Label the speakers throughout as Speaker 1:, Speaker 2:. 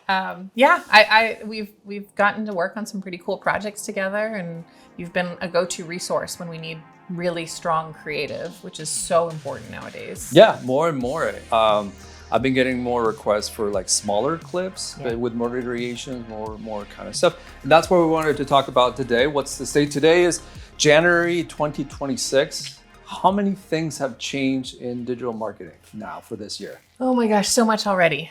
Speaker 1: We've gotten to work on some pretty cool projects together, and you've been a go-to resource when we need really strong creative, which is so important nowadays.
Speaker 2: Yeah, more and more. I've been getting more requests for like smaller clips, but with more iterations, more kind of stuff. And that's what we wanted to talk about today. What's the state? Today is January 2026. How many things have changed in digital marketing now for this year?
Speaker 1: Oh my gosh, so much already.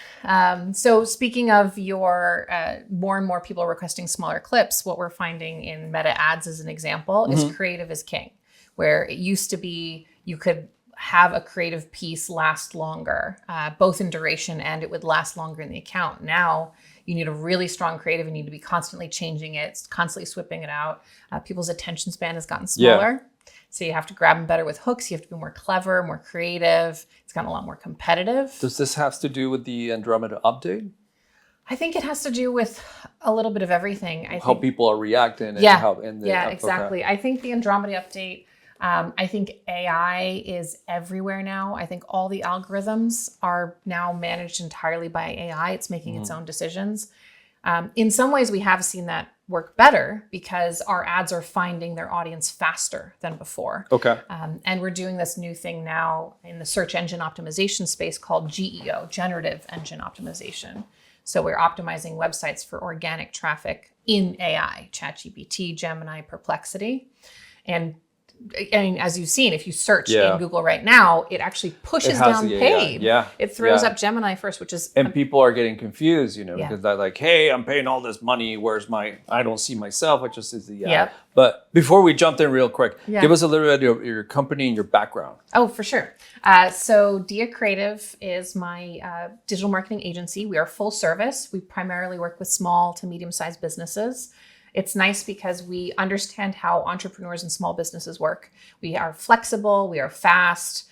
Speaker 1: So speaking of your more and more people requesting smaller clips, what we're finding in Meta ads as an example is creative is king, where it used to be you could have a creative piece last longer, both in duration and it would last longer in the account. Now you need a really strong creative. You need to be constantly changing it, constantly swapping it out. People's attention span has gotten smaller. Yeah. So you have to grab them better with hooks. You have to be more clever, more creative. It's gotten a lot more competitive.
Speaker 2: Does this have to do with the Andromeda update?
Speaker 1: I think it has to do with a little bit of everything.
Speaker 2: How people are reacting.
Speaker 1: And exactly. Okay. I think the Andromeda update, I think AI is everywhere now. I think all the algorithms are now managed entirely by AI. It's making its own decisions. In some ways, we have seen that work better because our ads are finding their audience faster than before.
Speaker 2: Okay.
Speaker 1: And we're doing this new thing now in the search engine optimization space called GEO, Generative Engine Optimization. So we're optimizing websites for organic traffic in AI, ChatGPT, Gemini, Perplexity. And I mean, as you've seen, if you search in Google right now, it actually pushes down paid.
Speaker 2: Yeah.
Speaker 1: It throws up Gemini first, which is...
Speaker 2: And people are getting confused, because they're like, hey, I'm paying all this money. Where's I don't see myself. I just see the ad. But before we jump in real quick, give us a little bit of your company and your background.
Speaker 1: Oh, for sure. So Dia Creative is my digital marketing agency. We are full service. We primarily work with small to medium-sized businesses. It's nice because we understand how entrepreneurs and small businesses work. We are flexible, we are fast.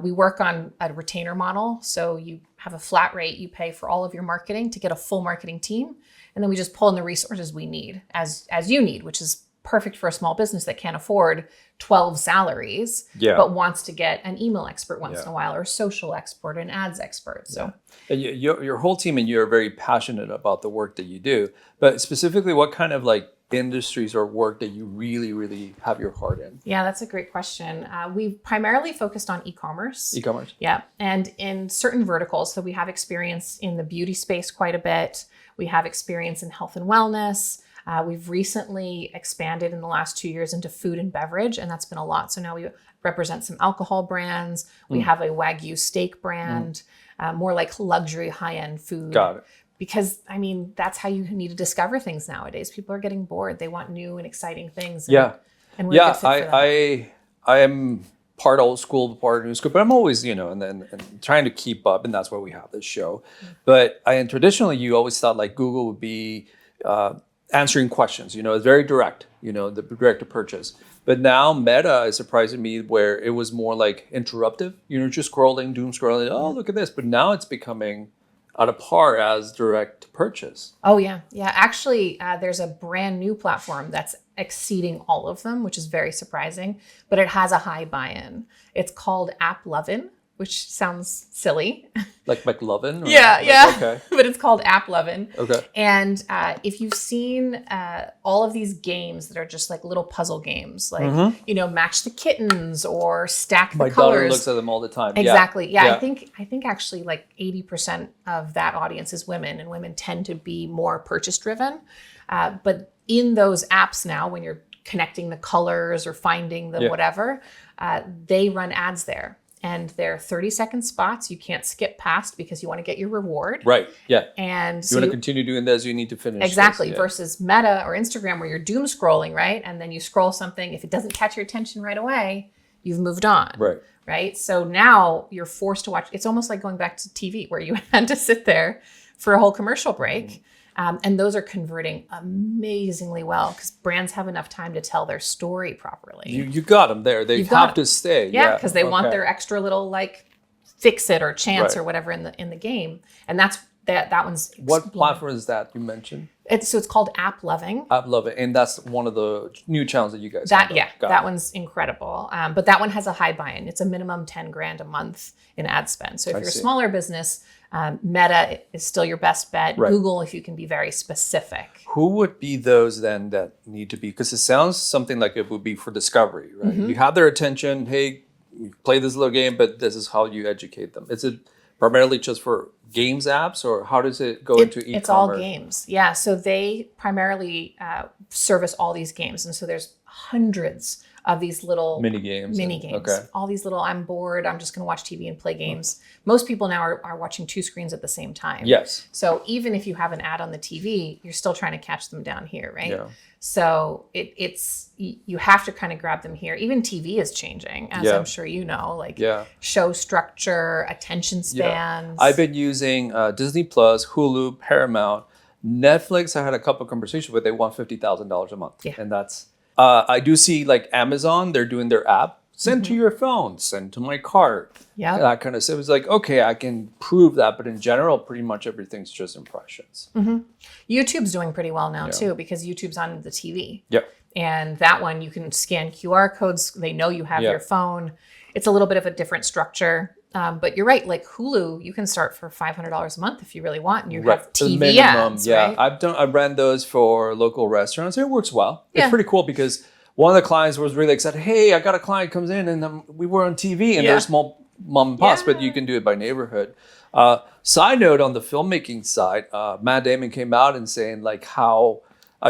Speaker 1: We work on a retainer model. So you have a flat rate you pay for all of your marketing to get a full marketing team. And then we just pull in the resources we need as you need, which is perfect for a small business that can't afford 12 salaries, but wants to get an email expert once in a while, or a social expert, an ads expert. So
Speaker 2: and your whole team and you are very passionate about the work that you do, but specifically what kind of like industries or work that you really, really have your heart in?
Speaker 1: Yeah, that's a great question. We've primarily focused on e-commerce.
Speaker 2: E-commerce.
Speaker 1: Yeah. And in certain verticals. So we have experience in the beauty space quite a bit. We have experience in health and wellness. We've recently expanded in the last 2 years into food and beverage, and that's been a lot. So now we represent some alcohol brands. We have a Wagyu steak brand, more like luxury high-end food.
Speaker 2: Got it.
Speaker 1: Because, I mean, that's how you need to discover things nowadays. People are getting bored. They want new and exciting things. And we're a good fit for them.
Speaker 2: I am part old school, part new school, but I'm always, and trying to keep up, and that's why we have this show. But traditionally, you always thought like Google would be answering questions, it's very direct, the direct to purchase. But now Meta is surprising me where it was more like interruptive, just scrolling, doom scrolling, oh, look at this. But now it's becoming at a par as direct to purchase.
Speaker 1: Oh, yeah. Yeah. Actually, there's a brand new platform that's exceeding all of them, which is very surprising, but it has a high buy-in. It's called AppLovin, which sounds silly.
Speaker 2: Like McLovin?
Speaker 1: Yeah. Okay. But it's called AppLovin.
Speaker 2: Okay.
Speaker 1: And if you've seen all of these games that are just like little puzzle games, like, match the kittens or stack the colors.
Speaker 2: My daughter looks at them all the time.
Speaker 1: Exactly. Yeah. I think actually like 80% of that audience is women, and women tend to be more purchase driven. But in those apps now, when you're connecting the colors or finding the whatever, they run ads there. And they're 30-second spots you can't skip past because you want to get your reward.
Speaker 2: Right, yeah.
Speaker 1: And
Speaker 2: you want to continue doing this, you need to finish
Speaker 1: exactly,
Speaker 2: this,
Speaker 1: versus Meta or Instagram where you're doom scrolling, right? And then you scroll something. If it doesn't catch your attention right away, you've moved on. Right? So now you're forced to watch. It's almost like going back to TV where you had to sit there for a whole commercial break. And those are converting amazingly well because brands have enough time to tell their story properly.
Speaker 2: You got them there. They have to stay.
Speaker 1: Yeah, because they want their extra little like fix it or chance or whatever in the game. And that's that one's.
Speaker 2: What platform is that you mentioned?
Speaker 1: It's called AppLovin.
Speaker 2: AppLovin, and that's one of the new channels that you guys.
Speaker 1: That one's incredible. But that one has a high buy-in. It's a minimum $10,000 a month in ad spend. So if you're a smaller business, Meta is still your best bet.
Speaker 2: Right.
Speaker 1: Google, if you can be very specific.
Speaker 2: Who would be those then that need to be? Because it sounds something like it would be for discovery, right? You have their attention. Hey, you play this little game, but this is how you educate them. Is it primarily just for games apps, or how does it go into e-commerce?
Speaker 1: It's all games. Yeah. So they primarily service all these games. And so there's hundreds of these little
Speaker 2: mini games. Okay.
Speaker 1: All these little, I'm bored, I'm just going to watch TV and play games. Most people now are watching two screens at the same time.
Speaker 2: Yes.
Speaker 1: So even if you have an ad on the TV, you're still trying to catch them down here, right?
Speaker 2: Yeah.
Speaker 1: So it's you have to kind of grab them here. Even TV is changing, as I'm sure you know, like show structure, attention spans.
Speaker 2: I've been using Disney Plus, Hulu, Paramount, Netflix. I had a couple of conversations with. They want $50,000 a month, and that's. I do see like Amazon. They're doing their app. Send to your phone. Send to my cart.
Speaker 1: Yeah,
Speaker 2: that kind of stuff. It was like, okay, I can prove that, but in general, pretty much everything's just impressions.
Speaker 1: YouTube's doing pretty well now too, because YouTube's on the TV.
Speaker 2: Yeah.
Speaker 1: And that one, you can scan QR codes. They know you have your phone. It's a little bit of a different structure. But you're right. Like Hulu, you can start for $500 a month if you really want, and you have TV ads.
Speaker 2: Yeah,
Speaker 1: right?
Speaker 2: I've ran those for local restaurants. It works well. It's pretty cool because one of the clients was really excited. Hey, I got a client comes in, and we were on TV, and they're small mom and pops, but you can do it by neighborhood. Side note on the filmmaking side, Matt Damon came out and saying like how.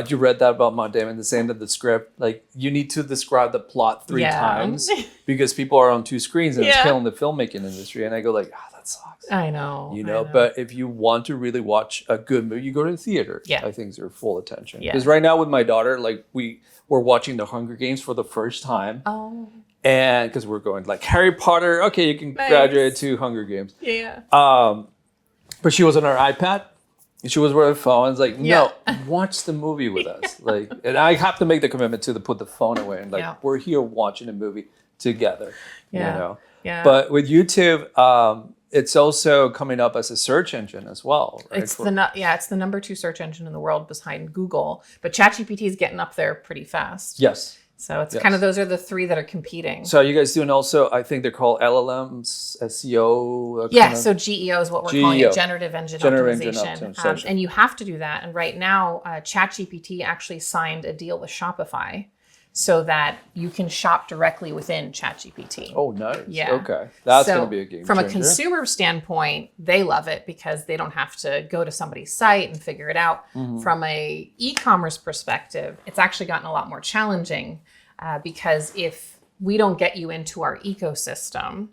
Speaker 2: You read that about Matt Damon, saying that the script, like you need to describe the plot 3 times because people are on 2 screens and it's killing the filmmaking industry. And I go like, that sucks.
Speaker 1: I know.
Speaker 2: You know, but if you want to really watch a good movie, you go to the theater. Yeah. I think they're full attention. Because right now with my daughter, like we're watching the Hunger Games for the first time.
Speaker 1: Oh.
Speaker 2: And because we're going like Harry Potter, okay, you can graduate to Hunger Games.
Speaker 1: Yeah.
Speaker 2: But she was on her iPad. She was with her phone. It's like, no, watch the movie with us. Like, and I have to make the commitment to put the phone away and like we're here watching a movie together. You know. Yeah. But with YouTube, it's also coming up as a search engine as well. Right?
Speaker 1: It's the number 2 search engine in the world behind Google. But ChatGPT is getting up there pretty fast.
Speaker 2: Yes.
Speaker 1: So it's kind of those are the 3 that are competing.
Speaker 2: So are you guys doing also, I think they're called LLMs, SEO?
Speaker 1: So GEO is what we're calling it, Generative Engine Optimization. And you have to do that. And right now, ChatGPT actually signed a deal with Shopify so that you can shop directly within ChatGPT.
Speaker 2: Oh, nice. Yeah. Okay. That's going to be a game
Speaker 1: From
Speaker 2: changer.
Speaker 1: a consumer standpoint, they love it because they don't have to go to somebody's site and figure it out. From a e-commerce perspective, it's actually gotten a lot more challenging because if we don't get you into our ecosystem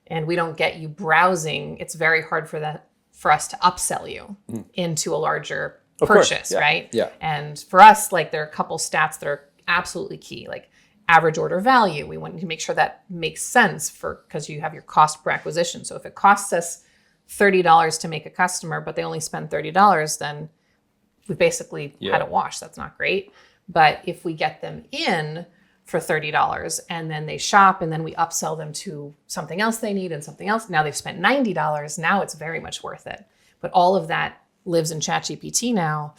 Speaker 1: and we don't get you browsing, it's very hard for us to upsell you into a larger purchase, right?
Speaker 2: Yeah.
Speaker 1: And for us, like there are a couple stats that are absolutely key, like average order value. We want to make sure that makes sense because you have your cost per acquisition. So if it costs us $30 to make a customer, but they only spend $30, then we basically had a wash. That's not great. But if we get them in for $30 and then they shop and then we upsell them to something else they need and something else, now they've spent $90, now it's very much worth it. But all of that lives in ChatGPT now.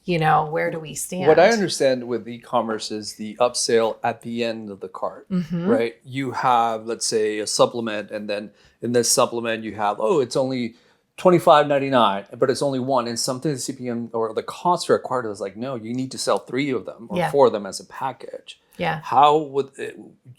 Speaker 1: You know, where do we stand?
Speaker 2: What I understand with e-commerce is the upsell at the end of the cart, right? You have, let's say, a supplement, and then in this supplement you have, it's only $25.99, but it's only one. And something the CPM or the cost to acquire is like, no, you need to sell 3 of them or 4 of them as a package.
Speaker 1: Yeah.
Speaker 2: How would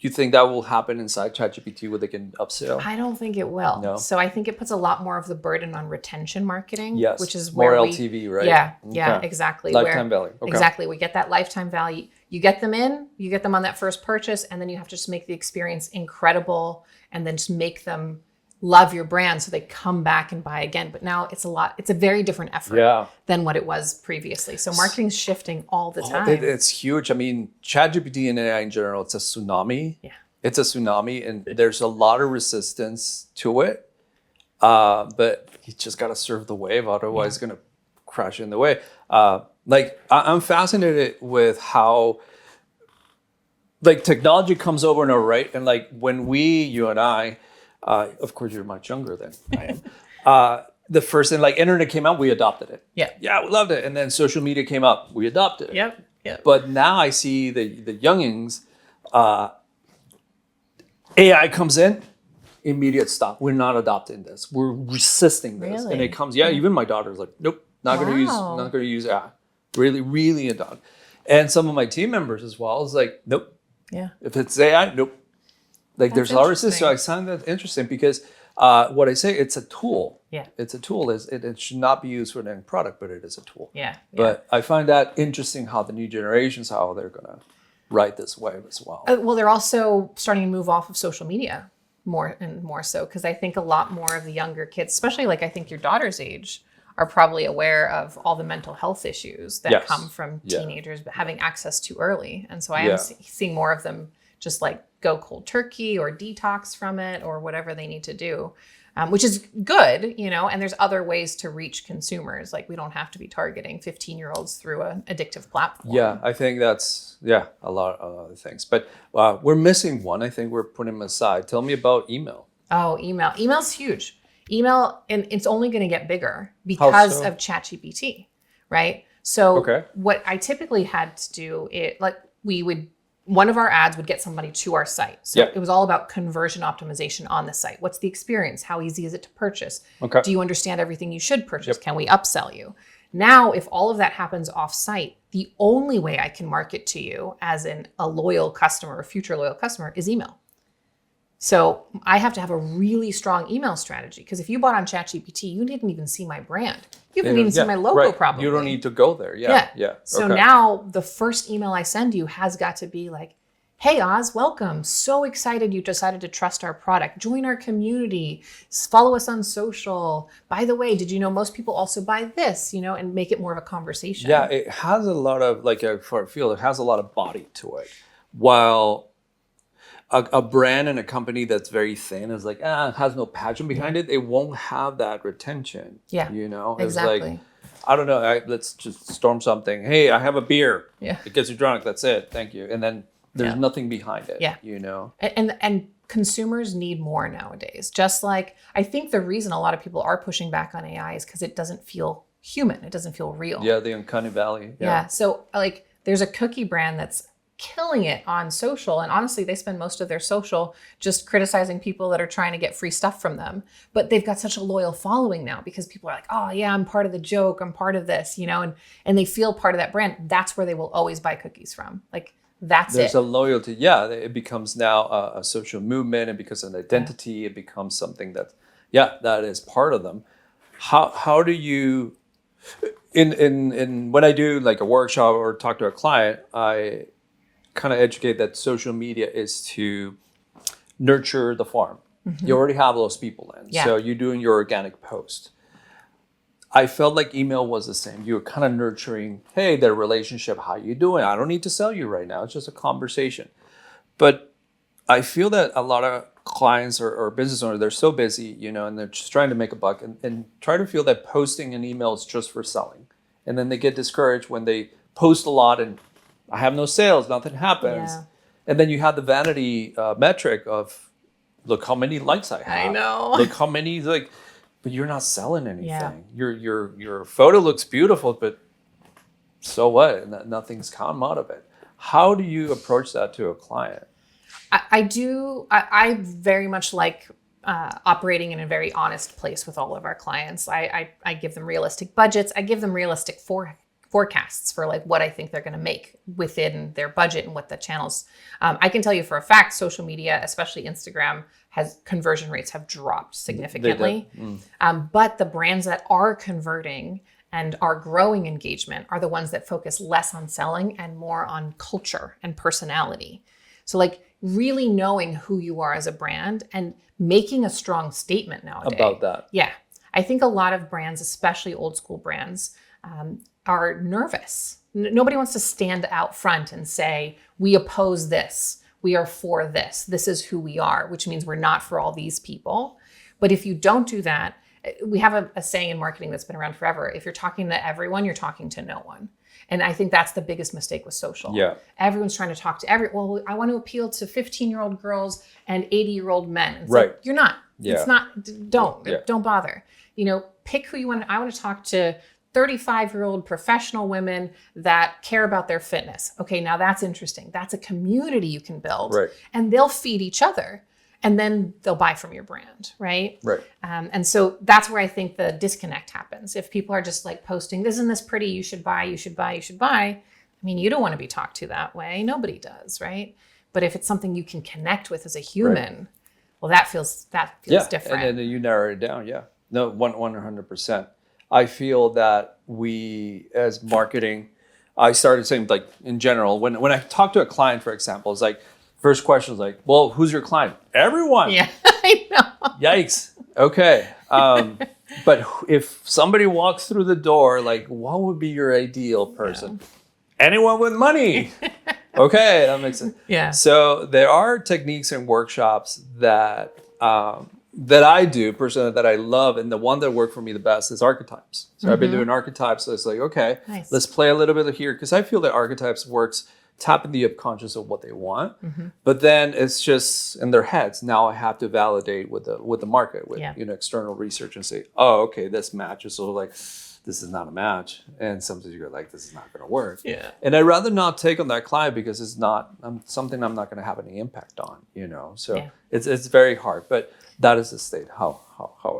Speaker 2: you think that will happen inside ChatGPT where they can upsell?
Speaker 1: I don't think it will.
Speaker 2: No.
Speaker 1: So I think it puts a lot more of the burden on retention marketing, which is
Speaker 2: more
Speaker 1: where
Speaker 2: LTV, right?
Speaker 1: Yeah, exactly.
Speaker 2: Lifetime value. Okay.
Speaker 1: Exactly. We get that lifetime value. You get them in, you get them on that first purchase, and then you have to just make the experience incredible and then just make them love your brand so they come back and buy again. But now it's a very different effort than what it was previously. So marketing's shifting all the time.
Speaker 2: It's huge. I mean, ChatGPT and AI in general, it's a tsunami. Yeah. It's a tsunami and there's a lot of resistance to it. But you just got to surf the wave. Otherwise it's going to crash in the wave. I'm fascinated with how technology comes over and over, right? And when you and I, of course, you're much younger than I am. The first thing, internet came out, we adopted it. Yeah, we loved it. And then social media came up, we adopted it.
Speaker 1: Yep.
Speaker 2: But now I see the youngins, AI comes in, immediate stop. We're not adopting this. We're resisting this.
Speaker 1: Really?
Speaker 2: And it comes, even my daughter's like, nope, not going to use really, really a dog. And some of my team members as well is like, nope.
Speaker 1: Yeah.
Speaker 2: If it's AI, nope. Like
Speaker 1: That's
Speaker 2: there's a lot of resistance. So I find that interesting because what I say, it's a tool.
Speaker 1: Yeah.
Speaker 2: It's a tool. It should not be used for an end product, but it is a tool.
Speaker 1: Yeah.
Speaker 2: But I find that interesting how the new generations, how they're going to ride this wave as well.
Speaker 1: Well, they're also starting to move off of social media more and more so, because I think a lot more of the younger kids, especially like I think your daughter's age, are probably aware of all the mental health issues that come from teenagers having access too early. And so I am seeing more of them just like go cold turkey or detox from it or whatever they need to do, which is good, and there's other ways to reach consumers. Like we don't have to be targeting 15-year-olds through an addictive platform.
Speaker 2: Yeah, I think that's, a lot of other things. But we're missing one. I think we're putting them aside. Tell me about email.
Speaker 1: Oh, email. Email's huge. Email, and it's only going to get bigger because of ChatGPT, right? So what I typically had to do, one of our ads would get somebody to our site. So it was all about conversion optimization on the site. What's the experience? How easy is it to purchase? Do you understand everything you should purchase? Can we upsell you? Now, if all of that happens off site, the only way I can market to you as a loyal customer or future loyal customer is email. So I have to have a really strong email strategy, because if you bought on ChatGPT, you didn't even see my brand. You didn't even see my logo probably.
Speaker 2: You don't need to go there. Yeah.
Speaker 1: So now the first email I send you has got to be like, hey, Oz, welcome. So excited you decided to trust our product. Join our community. Follow us on social. By the way, did you know most people also buy this, and make it more of a conversation. Yeah,
Speaker 2: it has a lot of, for a field, it has a lot of body to it. While a brand and a company that's very thin is like, has no passion behind it, it won't have that retention. Yeah. It's
Speaker 1: exactly.
Speaker 2: like, I don't know, let's just storm something. Hey, I have a beer.
Speaker 1: Yeah.
Speaker 2: It gets you drunk. That's it. Thank you. And then there's nothing behind it. Yeah.
Speaker 1: And consumers need more nowadays. Just like, I think the reason a lot of people are pushing back on AI is because it doesn't feel human. It doesn't feel real.
Speaker 2: Yeah, the uncanny valley.
Speaker 1: Yeah. So like there's a cookie brand that's killing it on social, and honestly they spend most of their social just criticizing people that are trying to get free stuff from them, but they've got such a loyal following now because people are like, oh yeah, I'm part of the joke, I'm part of this, and they feel part of that brand. That's where they will always buy cookies from. Like there's
Speaker 2: a loyalty. It becomes now a social movement. It becomes an identity. It becomes something that is part of them. How do you in when I do like a workshop or talk to a client, I kind of educate that social media is to nurture the farm. Mm-hmm. You already have those people in. Yeah. So you're doing your organic post. I felt like email was the same. You were kind of nurturing, hey, their relationship, how you doing? I don't need to sell you right now. It's just a conversation. But I feel that a lot of clients or business owners, they're so busy, and they're just trying to make a buck and try to feel that posting an email is just for selling. And then they get discouraged when they post a lot and I have no sales, nothing happens. Yeah. And then you have the vanity metric of, look how many likes I have.
Speaker 1: I know.
Speaker 2: Look how many, but you're not selling anything. Yeah. Your photo looks beautiful, but so what? Nothing's come out of it. How do you approach that to a client?
Speaker 1: I very much like operating in a very honest place with all of our clients. I give them realistic budgets. I give them realistic forecasts for like what I think they're going to make within their budget and what the channels. I can tell you for a fact, social media, especially Instagram, has conversion rates have dropped significantly. But the brands that are converting and are growing engagement are the ones that focus less on selling and more on culture and personality. So like really knowing who you are as a brand and making a strong statement nowadays.
Speaker 2: About that.
Speaker 1: Yeah. I think a lot of brands, especially old school brands, are nervous. Nobody wants to stand out front and say, we oppose this. We are for this. This is who we are, which means we're not for all these people. But if you don't do that, we have a saying in marketing that's been around forever. If you're talking to everyone, you're talking to no one. And I think that's the biggest mistake with social. Yeah. Everyone's trying to talk to well, I want to appeal to 15-year-old girls and 80-year-old men. It's right. Like, you're not. Yeah. It's not, don't bother. Pick who you want. I want to talk to 35-year-old professional women that care about their fitness. Okay, now that's interesting. That's a community you can build. Right. And they'll feed each other. and then they'll buy from your brand, right?
Speaker 2: Right.
Speaker 1: And so that's where I think the disconnect happens. If people are just like posting, isn't this pretty? You should buy, you should buy, you should buy. I mean, you don't want to be talked to that way. Nobody does, right? But if it's something you can connect with as a human, well, that feels different.
Speaker 2: And then you narrow it down. Yeah. No, 100%. I feel that we, as marketing, I started saying, like, in general, when I talk to a client, for example, it's like, first question is like, well, who's your client? Everyone.
Speaker 1: Yeah, I know.
Speaker 2: Yikes. Okay. But if somebody walks through the door, like, what would be your ideal person? Yeah. Anyone with money. Okay, that makes sense.
Speaker 1: Yeah.
Speaker 2: So there are techniques and workshops that I do personally that I love, and the one that worked for me the best is archetypes. So I've been doing archetypes. So it's like, okay, let's play a little bit here, because I feel that archetypes works tapping the subconscious of what they want, but then it's just in their heads. Now I have to validate with the market with external research and say, oh, okay, this matches. So like, this is not a match, and sometimes you're like, this is not going to work. Yeah. And I'd rather not take on that client because it's not something I'm not going to have any impact on. So it's very hard, but that is the state how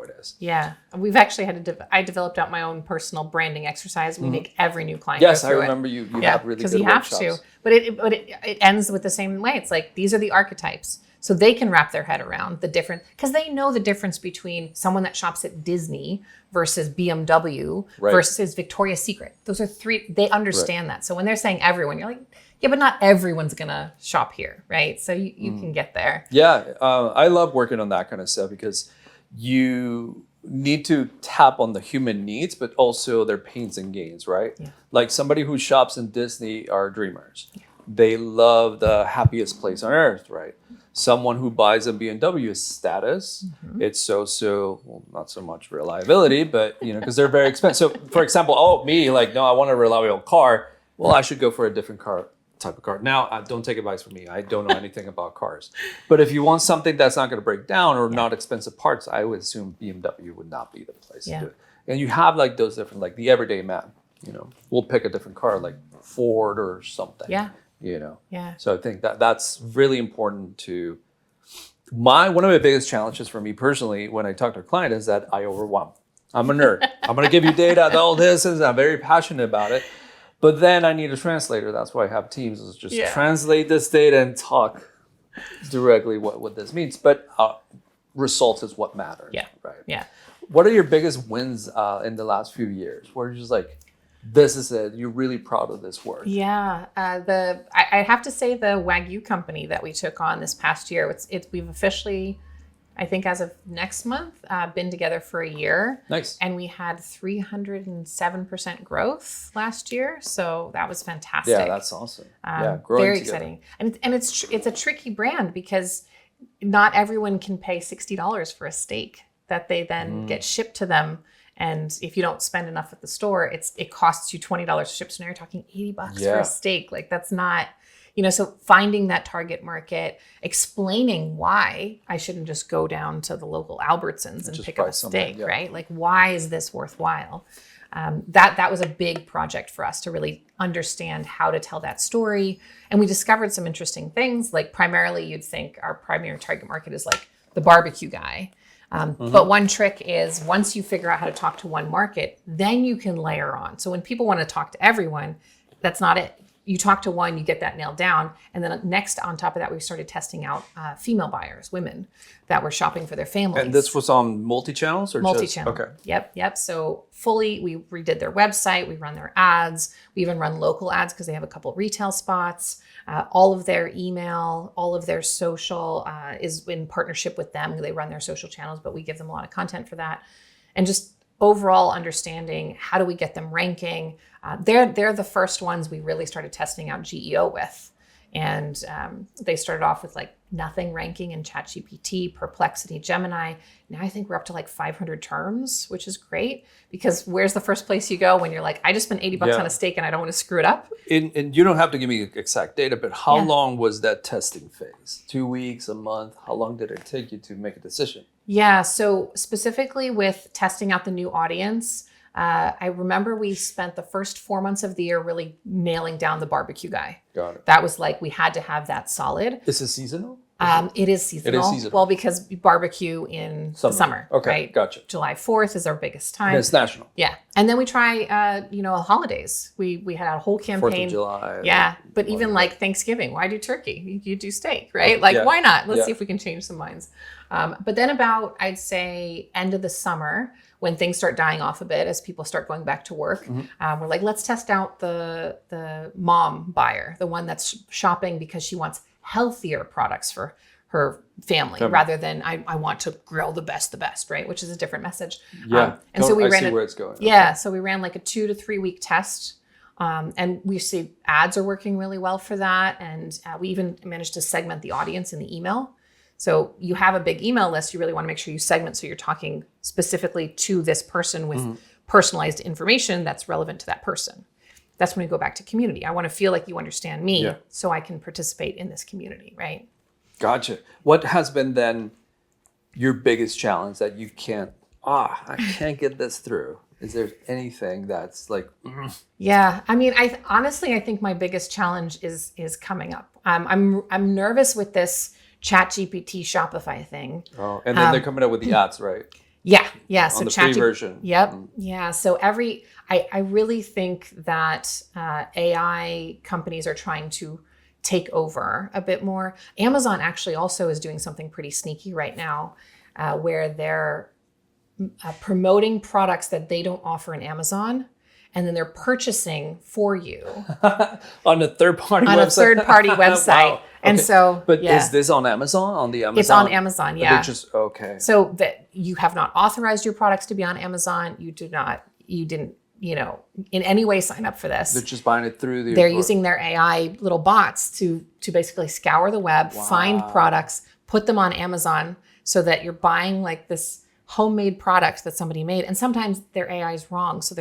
Speaker 2: it is.
Speaker 1: Yeah, we've actually had I developed out my own personal branding exercise. We make every new client.
Speaker 2: Yes,
Speaker 1: go
Speaker 2: I
Speaker 1: through
Speaker 2: remember you have really good
Speaker 1: because you have
Speaker 2: workshops.
Speaker 1: to. But it ends with the same way. It's like, these are the archetypes, so they can wrap their head around the different, because they know the difference between someone that shops at Disney versus BMW versus Victoria's Secret. Those are three. They understand that. So when they're saying everyone, you're like, yeah, but not everyone's gonna shop here, right? So you can get there.
Speaker 2: Yeah, I love working on that kind of stuff because you need to tap on the human needs, but also their pains and gains, right? Yeah. Like somebody who shops in Disney are dreamers. Yeah. They love the happiest place on earth, right? Someone who buys a BMW is status. It's also, well, not so much reliability, but because they're very expensive. So for example, no, I want a reliable car. Well, I should go for a different type of car. Now, don't take advice from me. I don't know anything about cars. But if you want something that's not going to break down or not expensive parts, I would assume BMW would not be the place to do it. And you have like those different, like the everyday man, we'll pick a different car like Ford or something. Yeah. Yeah. So I think that's really important to one of my biggest challenges for me personally when I talk to a client is that I overwhelm. I'm a nerd. I'm going to give you data, all this, and I'm very passionate about it. But then I need a translator. That's why I have teams, is just translate this data and talk directly what this means. But results is what matters. Yeah. Right. Yeah. What are your biggest wins in the last few years? Where you're just like, this is it. You're really proud of this work.
Speaker 1: Yeah. I have to say the Wagyu company that we took on this past year, we've officially, I think as of next month, been together for a year. Nice. And we had 307% growth last year. So that was fantastic.
Speaker 2: Yeah, that's awesome. Growing
Speaker 1: very
Speaker 2: together.
Speaker 1: Exciting. And it's a tricky brand because not everyone can pay $60 for a steak that they then get shipped to them. And if you don't spend enough at the store, it costs you $20 to ship. So now you're talking $80 for a steak. Like that's not, so finding that target market, explaining why I shouldn't just go down to the local Albertsons and pick up a steak, right? Like, why is this worthwhile? That was a big project for us to really understand how to tell that story. And we discovered some interesting things. Like primarily you'd think our primary target market is like the barbecue guy. But one trick is once you figure out how to talk to one market, then you can layer on. So when people want to talk to everyone, that's not it. You talk to one, you get that nailed down. And then next on top of that, we started testing out female buyers, women that were shopping for their families.
Speaker 2: And this was on multi-channels or
Speaker 1: multi-channel?
Speaker 2: Okay.
Speaker 1: Yep. So fully, we redid their website. We run their ads. We even run local ads because they have a couple retail spots. All of their email, all of their social is in partnership with them. They run their social channels, but we give them a lot of content for that. And just overall understanding, how do we get them ranking? They're the first ones we really started testing out GEO with. And they started off with like nothing ranking in ChatGPT, Perplexity, Gemini. Now I think we're up to like 500 terms, which is great because where's the first place you go when you're like, I just spent $80 on a steak and I don't want to screw it up?
Speaker 2: And you don't have to give me exact data, but how long was that testing phase? 2 weeks, a month? How long did it take you to make a decision?
Speaker 1: Yeah, so specifically with testing out the new audience, I remember we spent the first 4 months of the year really nailing down the barbecue guy.
Speaker 2: Got it.
Speaker 1: That was like, we had to have that solid.
Speaker 2: Is it seasonal?
Speaker 1: It is seasonal.
Speaker 2: It is seasonal.
Speaker 1: Well, because we barbecue in the summer,
Speaker 2: Okay,
Speaker 1: right?
Speaker 2: gotcha.
Speaker 1: July 4th is our biggest time.
Speaker 2: It's national.
Speaker 1: Yeah. And then we try, holidays. We had a whole campaign.
Speaker 2: 4th of July.
Speaker 1: Yeah. But even like Thanksgiving, why do turkey? You do steak, right? Like, why not? Let's see if we can change some minds. But then about, I'd say, end of the summer, when things start dying off a bit as people start going back to work, we're like, let's test out the mom buyer, the one that's shopping because she wants healthier products for her family rather than I want to grill the best, right? Which is a different message.
Speaker 2: Yeah.
Speaker 1: And so we
Speaker 2: I
Speaker 1: ran
Speaker 2: see where it's going.
Speaker 1: Yeah. So we ran like a 2 to 3 week test. And we see ads are working really well for that. And we even managed to segment the audience in the email. So you have a big email list. You really want to make sure you segment so you're talking specifically to this person with personalized information that's relevant to that person. That's when we go back to community. I want to feel like you understand me so I can participate in this community, right?
Speaker 2: Gotcha. What has been then your biggest challenge that you can't, I can't get this through? Is there anything that's like,
Speaker 1: Yeah, I mean, I honestly think my biggest challenge is coming up. I'm nervous with this ChatGPT Shopify thing.
Speaker 2: Oh, and then they're coming up with the ads, right?
Speaker 1: Yeah.
Speaker 2: On the free version.
Speaker 1: Yep. Yeah. So I really think that AI companies are trying to take over a bit more. Amazon actually also is doing something pretty sneaky right now, where they're promoting products that they don't offer in Amazon, and then they're purchasing for you
Speaker 2: on a third-party website.
Speaker 1: On a third-party website.
Speaker 2: Wow.
Speaker 1: And so,
Speaker 2: but is this on Amazon? On the Amazon?
Speaker 1: It's on Amazon, yeah.
Speaker 2: They're just, okay.
Speaker 1: So that you have not authorized your products to be on Amazon. You didn't, in any way sign up for this.
Speaker 2: They're just buying it through
Speaker 1: They're using their AI little bots to basically scour the web, find products, put them on Amazon so that you're buying like this homemade product that somebody made. And sometimes their AI is wrong. So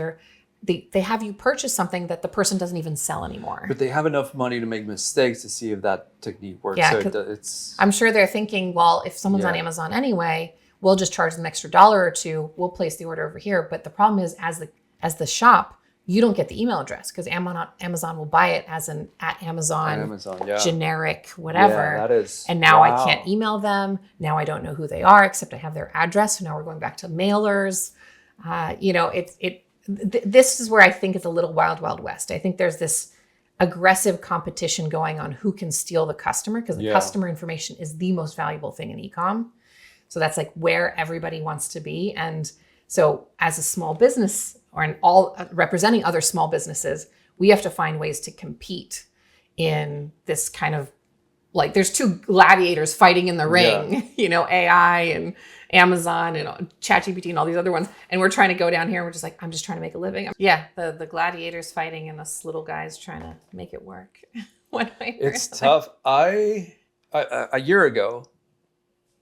Speaker 1: they have you purchase something that the person doesn't even sell anymore.
Speaker 2: But they have enough money to make mistakes to see if that technique works.
Speaker 1: Yeah,
Speaker 2: so
Speaker 1: I'm sure they're thinking, well, if someone's on Amazon anyway, we'll just charge them an extra $1 or $2. We'll place the order over here. But the problem is, as the shop, you don't get the email address because Amazon will buy it as an at Amazon generic whatever.
Speaker 2: Yeah, that is.
Speaker 1: And now I can't email them. Now I don't know who they are, except I have their address. So now we're going back to mailers. This is where I think it's a little wild, wild west. I think there's this aggressive competition going on who can steal the customer, because the customer information is the most valuable thing in e-com. So that's like where everybody wants to be. And so as a small business representing other small businesses, we have to find ways to compete in this kind of like, there's two gladiators fighting in the ring, AI and Amazon and ChatGPT and all these other ones. And we're trying to go down here. And we're just like, I'm just trying to make a living. Yeah. The gladiators fighting and us little guys trying to make it work.
Speaker 2: It's tough. A year ago,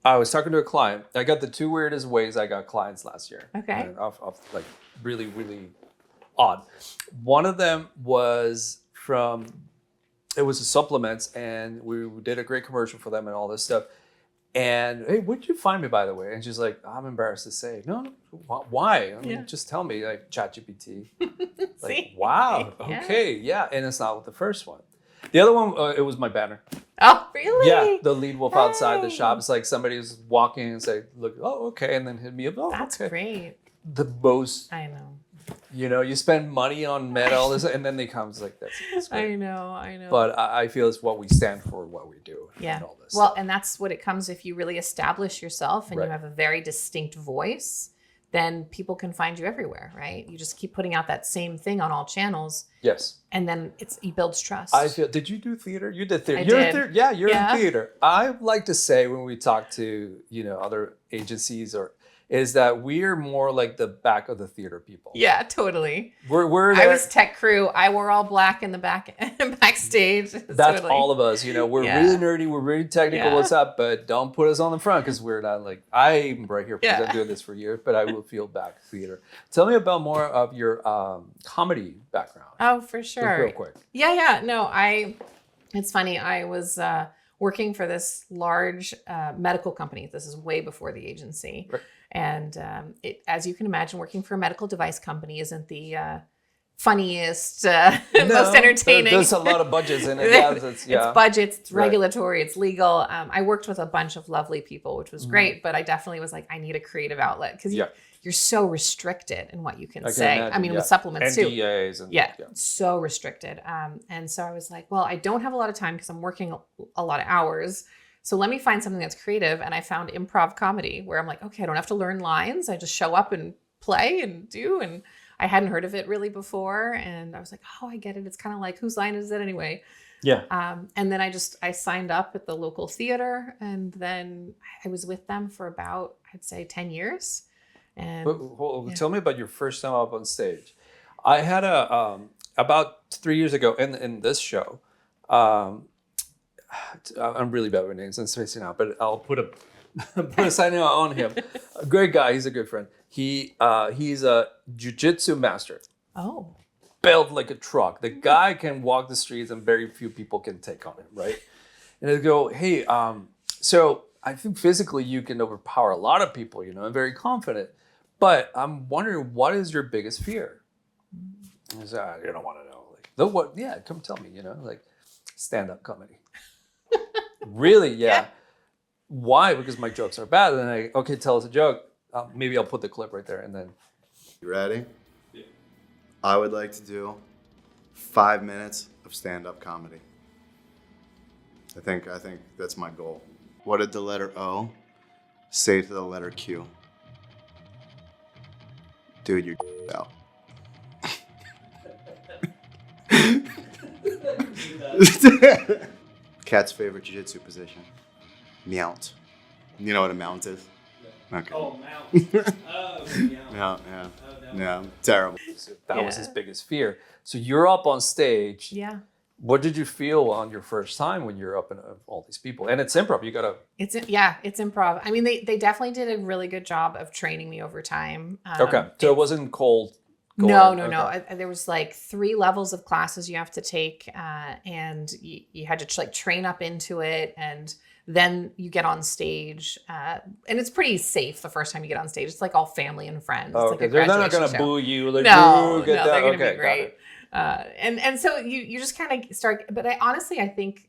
Speaker 2: I was talking to a client. I got the two weirdest ways I got clients last year.
Speaker 1: Okay.
Speaker 2: Of like really, really odd. One of them was it was the supplements, and we did a great commercial for them and all this stuff. And hey, where'd you find me, by the way? And she's like, I'm embarrassed to say. No, why? I mean, just tell me, like ChatGPT. Like, wow, okay, yeah. And it's not with the first one. The other one, it was my banner.
Speaker 1: Oh, really?
Speaker 2: Yeah, the lead wolf outside the shop. It's like somebody's walking and say, look, oh, okay, and then hit me up. Oh,
Speaker 1: that's great.
Speaker 2: The most.
Speaker 1: I know.
Speaker 2: You spend money on meta, all this, and then they come like this.
Speaker 1: I know.
Speaker 2: But I feel it's what we stand for, what we do.
Speaker 1: Yeah.
Speaker 2: And all this
Speaker 1: well,
Speaker 2: stuff.
Speaker 1: and that's what it comes if you really establish yourself and you have a very distinct voice, then people can find you everywhere, right? You just keep putting out that same thing on all channels.
Speaker 2: Yes.
Speaker 1: And then it builds trust.
Speaker 2: I feel. Did you do theater? You did theater.
Speaker 1: You're
Speaker 2: did. You're in theater. I like to say when we talk to other agencies is that we're more like the back of the theater people.
Speaker 1: Yeah, totally.
Speaker 2: We're there.
Speaker 1: I was tech crew. I wore all black in the backstage.
Speaker 2: That's totally. All of us. We're really nerdy. We're really technical. What's up? But don't put us on the front because we're not like, I'm right here because I'm doing this for years, but I will feel back theater. Tell me about more of your comedy background.
Speaker 1: Oh, for sure.
Speaker 2: Just real quick.
Speaker 1: Yeah. No, it's funny. I was working for this large medical company. This is way before the agency. Right. And as you can imagine, working for a medical device company isn't the funniest, most entertaining.
Speaker 2: There's a lot of budgets in it. Yeah,
Speaker 1: It's budgets, it's regulatory, it's legal. I worked with a bunch of lovely people, which was great, but I definitely was like, I need a creative outlet because you're so restricted in what you can say.
Speaker 2: Imagine,
Speaker 1: I mean, with supplements too.
Speaker 2: NDAs and
Speaker 1: so restricted. And so I was like, well, I don't have a lot of time because I'm working a lot of hours. So let me find something that's creative. And I found improv comedy where I'm like, okay, I don't have to learn lines. I just show up and play and do. And I hadn't heard of it really before. And I was like, oh, I get it. It's kind of like, whose line is it anyway?
Speaker 2: Yeah.
Speaker 1: And then I signed up at the local theater, and then I was with them for about, I'd say 10 years. And
Speaker 2: tell me about your first time up on stage. I had about 3 years ago in this show, I'm really bad with names and spacing out, but I'll put a sign out on him. A great guy. He's a good friend. He's a jiu-jitsu master.
Speaker 1: Oh.
Speaker 2: Built like a truck. The guy can walk the streets and very few people can take on him, right? And they go, hey, so I think physically you can overpower a lot of people, I'm very confident. But I'm wondering, what is your biggest fear? And I said, you don't want to know. Like, no, what? Yeah, come tell me, like stand-up comedy. Really? Yeah. Why? Because my jokes are bad. And okay, tell us a joke. Maybe I'll put the clip right there and then.
Speaker 3: You ready? Yeah. I would like to do 5 minutes of stand-up comedy. I think that's my goal. What did the letter O say to the letter Q? Dude, you're out. Cat's favorite jiu-jitsu position? Mount. You know what a mount is? Okay.
Speaker 4: Oh, mount. Oh,
Speaker 3: yeah. Yeah, terrible.
Speaker 2: That was his biggest fear. So you're up on stage.
Speaker 1: Yeah.
Speaker 2: What did you feel on your first time when you're up in all these people? And it's improv. You gotta.
Speaker 1: It's improv. I mean, they definitely did a really good job of training me over time.
Speaker 2: Okay, so it wasn't cold.
Speaker 1: No. There was like 3 levels of classes you have to take, and you had to like train up into it, and then you get on stage, and it's pretty safe the first time you get on stage. It's like all family and friends.
Speaker 2: Oh,
Speaker 1: it's like
Speaker 2: they're not going to boo you. Like,
Speaker 1: no,
Speaker 2: they're
Speaker 1: going to be great. And so you just kind of start. But I think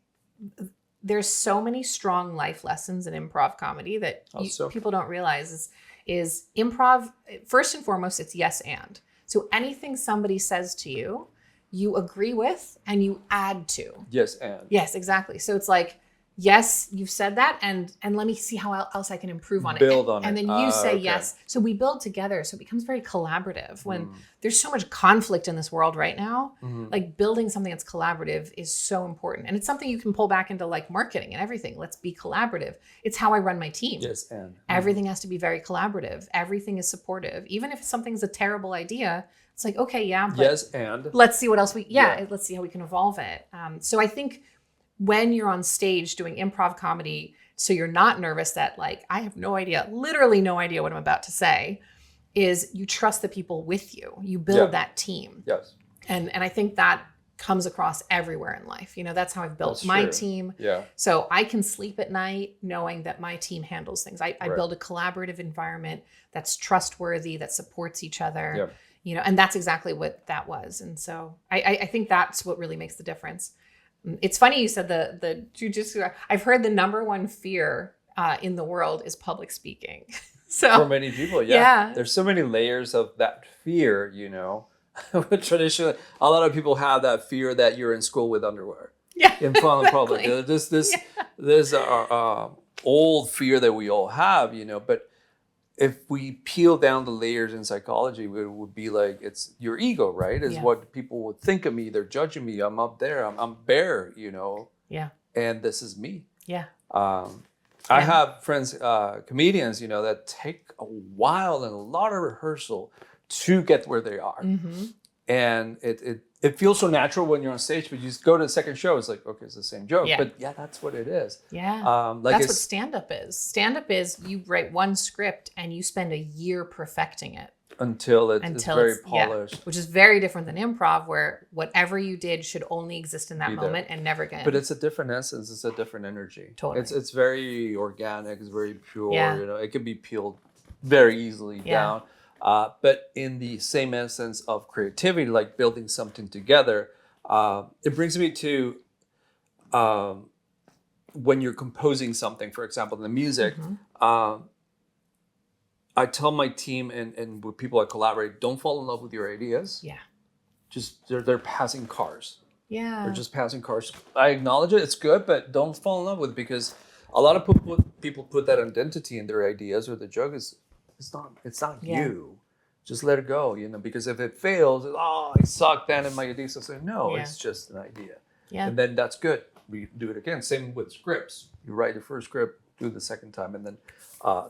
Speaker 1: there's so many strong life lessons in improv comedy that people don't realize is improv. First and foremost, it's yes and. So anything somebody says to you, you agree with and you add to.
Speaker 2: Yes and.
Speaker 1: Yes, exactly. So it's like, yes, you've said that, and let me see how else I can improve on it.
Speaker 2: Build on it.
Speaker 1: And then you say yes. So we build together. So it becomes very collaborative. When there's so much conflict in this world right now, like building something that's collaborative is so important. And it's something you can pull back into like marketing and everything. Let's be collaborative. It's how I run my team.
Speaker 2: Yes, and.
Speaker 1: Everything has to be very collaborative. Everything is supportive. Even if something's a terrible idea, it's like, okay, yeah, but
Speaker 2: yes, and.
Speaker 1: Let's see what else let's see how we can evolve it. So I think when you're on stage doing improv comedy, so you're not nervous that like, I have no idea, literally no idea what I'm about to say, is you trust the people with you. You build that team.
Speaker 2: Yes.
Speaker 1: And I think that comes across everywhere in life. That's how I've built my team.
Speaker 2: Yeah.
Speaker 1: So I can sleep at night knowing that my team handles things. I build a collaborative environment that's trustworthy, that supports each other, and that's exactly what that was. And so I think that's what really makes the difference. It's funny you said the jujitsu. I've heard the number one fear in the world is public speaking. So
Speaker 2: for many people, there's so many layers of that fear. Traditionally, a lot of people have that fear that you're in school with underwear.
Speaker 1: Yeah,
Speaker 2: in front of public.
Speaker 1: Exactly.
Speaker 2: This old fear that we all have. But if we peel down the layers in psychology, it would be like it's your ego, right? Is what people would think of me. They're judging me. I'm up there. I'm bare,
Speaker 1: Yeah.
Speaker 2: And this is me.
Speaker 1: Yeah.
Speaker 2: I have friends, comedians, that take a while and a lot of rehearsal to get where they are. Mm-hmm. And it feels so natural when you're on stage, but you just go to the second show, it's like, okay, it's the same joke. Yeah. But that's what it is.
Speaker 1: Yeah. That's what stand-up is. Stand-up is you write one script and you spend a year perfecting it.
Speaker 2: Until it's very polished.
Speaker 1: Which is very different than improv, where whatever you did should only exist in that moment and never again.
Speaker 2: But it's a different essence. It's a different energy.
Speaker 1: Totally.
Speaker 2: It's very organic. It's very pure. It can be peeled very easily down. But in the same essence of creativity, like building something together, it brings me to when you're composing something, for example, the music. I tell my team and with people I collaborate, don't fall in love with your ideas.
Speaker 1: Yeah.
Speaker 2: Just they're passing cars.
Speaker 1: Yeah.
Speaker 2: They're just passing cars. I acknowledge it; it's good, but don't fall in love with it, because a lot of people put that identity in their ideas, or the joke is it's not you. Just let it go, because if it fails, I suck. Then and my idea. So say no, it's just an idea.
Speaker 1: Yeah.
Speaker 2: And then that's good. We do it again. Same with scripts. You write your first script, do it the second time, and then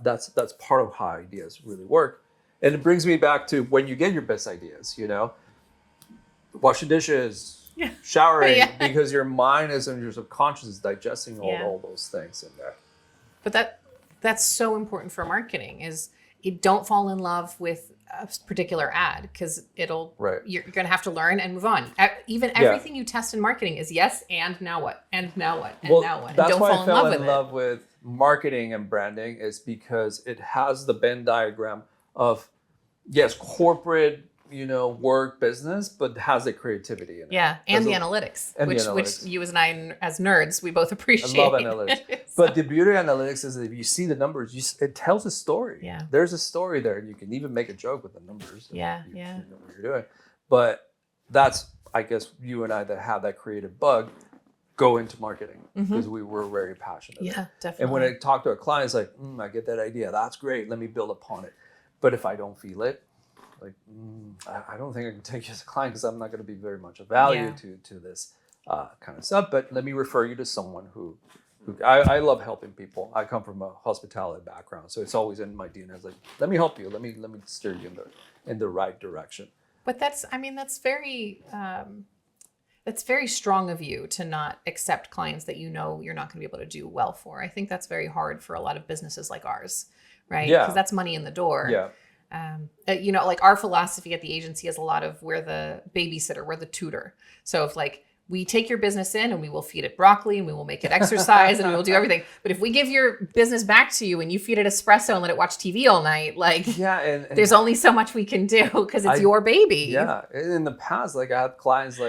Speaker 2: that's part of how ideas really work. And it brings me back to when you get your best ideas. Wash the dishes, showering, because your mind is and your subconscious is digesting all those things in there.
Speaker 1: But that's so important for marketing is you don't fall in love with a particular ad, because you're going to have to learn and move on. Even everything you test in marketing is yes, and now what? And now what? And now what?
Speaker 2: That's
Speaker 1: don't
Speaker 2: why
Speaker 1: fall
Speaker 2: I fell
Speaker 1: in love
Speaker 2: with marketing and branding, is because it has the Venn diagram of, yes, corporate, work, business, but has the creativity in it.
Speaker 1: Yeah, and the analytics, which you and I, as nerds, we both appreciate.
Speaker 2: I love analytics. But the beauty of analytics is that if you see the numbers, it tells a story.
Speaker 1: Yeah.
Speaker 2: There's a story there, and you can even make a joke with the numbers.
Speaker 1: Yeah,
Speaker 2: You know what you're doing. But that's, I guess, you and I that have that creative bug go into marketing, because we were very passionate.
Speaker 1: Yeah, definitely.
Speaker 2: And when I talk to a client, it's like, I get that idea. That's great. Let me build upon it. But if I don't feel it, I don't think I can take you as a client, because I'm not going to be very much of value to this kind of stuff. But let me refer you to someone who I love helping people. I come from a hospitality background, so it's always in my DNA. It's like, let me help you. Let me steer you in the right direction.
Speaker 1: But that's very strong of you to not accept clients that you're not going to be able to do well for. I think that's very hard for a lot of businesses like ours, right?
Speaker 2: Yeah.
Speaker 1: Because that's money in the door.
Speaker 2: Yeah.
Speaker 1: Like our philosophy at the agency is a lot of we're the babysitter, we're the tutor. So if we take your business in and we will feed it broccoli and we will make it exercise and we will do everything. But if we give your business back to you and you feed it espresso and let it watch TV all night, and there's only so much we can do because it's your baby.
Speaker 2: Yeah. In the past, I had clients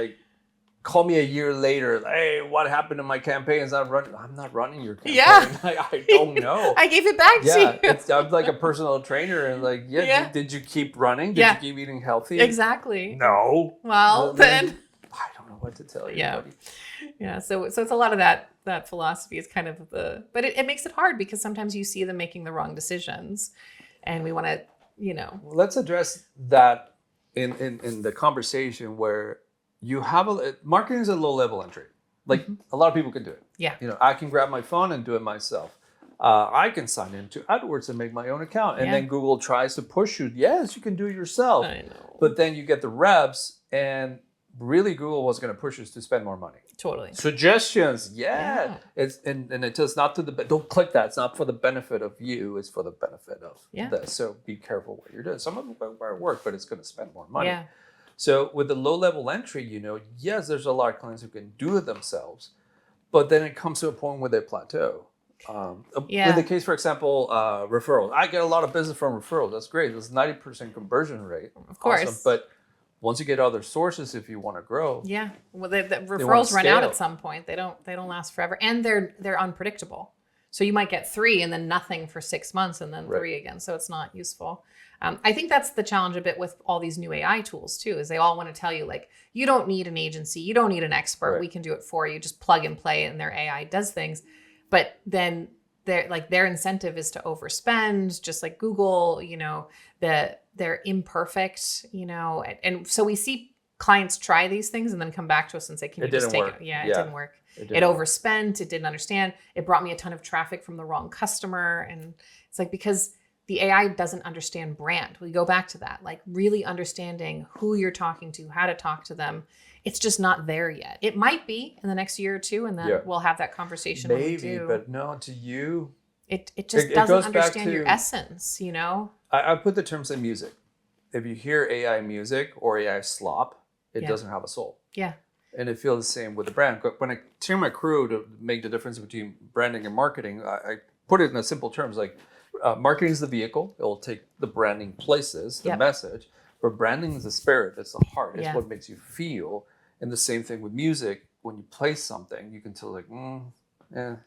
Speaker 2: call me a year later. Hey, what happened to my campaign? I'm not running your campaign.
Speaker 1: Yeah.
Speaker 2: I don't know.
Speaker 1: I gave it back to you.
Speaker 2: I'm like a personal trainer, and did you keep running? Did you keep eating healthy?
Speaker 1: Exactly.
Speaker 2: No.
Speaker 1: Well, then
Speaker 2: I don't know what to tell you,
Speaker 1: yeah.
Speaker 2: buddy.
Speaker 1: Yeah. So it's a lot of that philosophy is kind of but it makes it hard because sometimes you see them making the wrong decisions, and we want to,
Speaker 2: Let's address that in the conversation where you have marketing is a low level entry. A lot of people can do it.
Speaker 1: Yeah.
Speaker 2: I can grab my phone and do it myself. I can sign into AdWords and make my own account. And then Google tries to push you. Yes, you can do it yourself.
Speaker 1: I know.
Speaker 2: But then you get the reps, and really Google was going to push us to spend more money.
Speaker 1: Totally.
Speaker 2: Suggestions. Yeah. It's and it does not don't click that. It's not for the benefit of you. It's for the benefit of this. So be careful what you're doing. Some of it might work, but it's going to spend more money.
Speaker 1: Yeah.
Speaker 2: So with the low-level entry, yes, there's a lot of clients who can do it themselves, but then it comes to a point where they plateau. In the case, for example, referrals. I get a lot of business from referrals. That's great. That's 90% conversion rate.
Speaker 1: Of course.
Speaker 2: Awesome. But once you get other sources, if you want to grow.
Speaker 1: Yeah. Well, the referrals run out at some point. They don't last forever. And they're unpredictable. So you might get 3 and then nothing for 6 months and then 3 again. So it's not useful. I think that's the challenge a bit with all these new AI tools too, is they all want to tell you you don't need an agency, you don't need an expert, we can do it for you, just plug and play and their AI does things. But then their incentive is to overspend, just like Google, they're imperfect, and so we see clients try these things and then come back to us and say, can you just take it? Yeah, it didn't work. It overspent, it didn't understand. It brought me a ton of traffic from the wrong customer. And it's because the AI doesn't understand brand. We go back to that, really understanding who you're talking to, how to talk to them. It's just not there yet. It might be in the next year or two, and then we'll have that conversation.
Speaker 2: Maybe, but no, to you,
Speaker 1: it just doesn't understand your essence,
Speaker 2: I put the terms in music. If you hear AI music or AI slop, it doesn't have a soul.
Speaker 1: Yeah.
Speaker 2: And it feels the same with the brand. But when I tell my crew to make the difference between branding and marketing, I put it in a simple terms marketing is the vehicle. It will take the branding places, the
Speaker 1: Yep.
Speaker 2: message. But branding is the spirit. It's the heart. It's
Speaker 1: Yeah.
Speaker 2: what makes you feel. And the same thing with music. When you play something, you can tell like,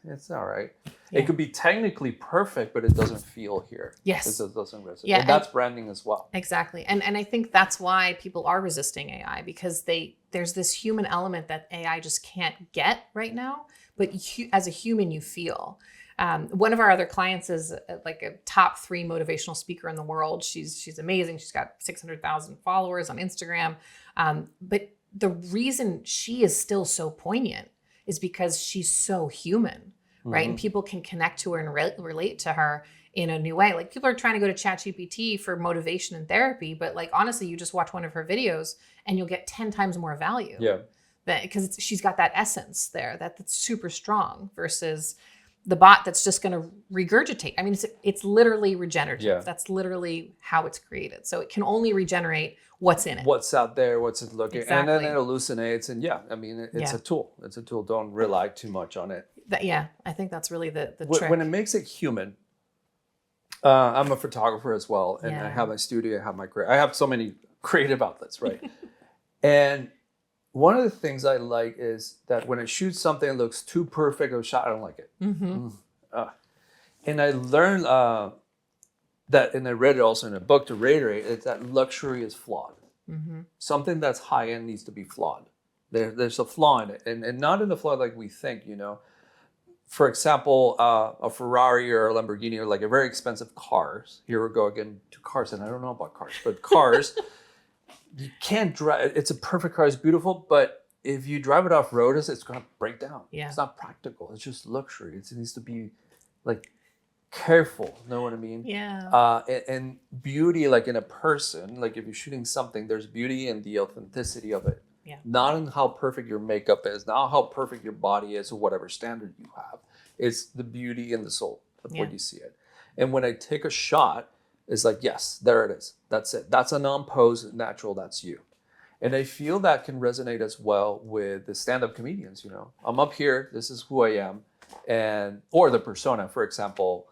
Speaker 2: it's all right.
Speaker 1: Yeah.
Speaker 2: It could be technically perfect, but it doesn't feel here.
Speaker 1: Yes.
Speaker 2: It just doesn't resonate.
Speaker 1: Yeah,
Speaker 2: and that's branding as well.
Speaker 1: Exactly. And I think that's why people are resisting AI, because there's this human element that AI just can't get right now, but as a human, you feel. One of our other clients is like a top 3 motivational speaker in the world. She's amazing. She's got 600,000 followers on Instagram. But the reason she is still so poignant is because she's so human, right? And people can connect to her and relate to her in a new way. Like people are trying to go to ChatGPT for motivation and therapy, but like honestly, you just watch one of her videos and you'll get 10 times more value.
Speaker 2: Yeah.
Speaker 1: Because she's got that essence there that's super strong versus the bot that's just going to regurgitate. I mean, it's literally regenerative.
Speaker 2: Yeah.
Speaker 1: That's literally how it's created. So it can only regenerate what's in it.
Speaker 2: What's out there, what's it looking,
Speaker 1: Exactly.
Speaker 2: and then it hallucinates. And yeah, I mean, it's
Speaker 1: Yeah.
Speaker 2: a tool. It's a tool. Don't rely too much on it.
Speaker 1: I think that's really the trick.
Speaker 2: When it makes it human, I'm a photographer as well, and
Speaker 1: Yeah.
Speaker 2: I have my studio, I have so many creative outlets, right? And one of the things I like is that when it shoots something that looks too perfect of a shot, I don't like it. And I learned that, and I read it also in a book to reiterate, is that luxury is flawed. Something that's high end needs to be flawed. There's a flaw in it, and not in the flaw like we think, you know. For example, a Ferrari or a Lamborghini are like a very expensive cars. Here we go again to cars, and I don't know about cars, but cars, you can't drive. It's a perfect car, it's beautiful, but if you drive it off road, it's going to break down.
Speaker 1: Yeah.
Speaker 2: It's not practical. It's just luxury. It needs to be like careful. Know what I mean?
Speaker 1: Yeah.
Speaker 2: And beauty, like in a person, like if you're shooting something, there's beauty in the authenticity of it.
Speaker 1: Yeah.
Speaker 2: Not in how perfect your makeup is, not how perfect your body is, or whatever standard you have. It's the beauty in the soul of
Speaker 1: Yeah.
Speaker 2: what you see it. And when I take a shot, it's like, yes, there it is. That's it. That's a non-pose, natural, that's you. And I feel that can resonate as well with the stand-up comedians, you know. I'm up here, this is who I am, or the persona, for example.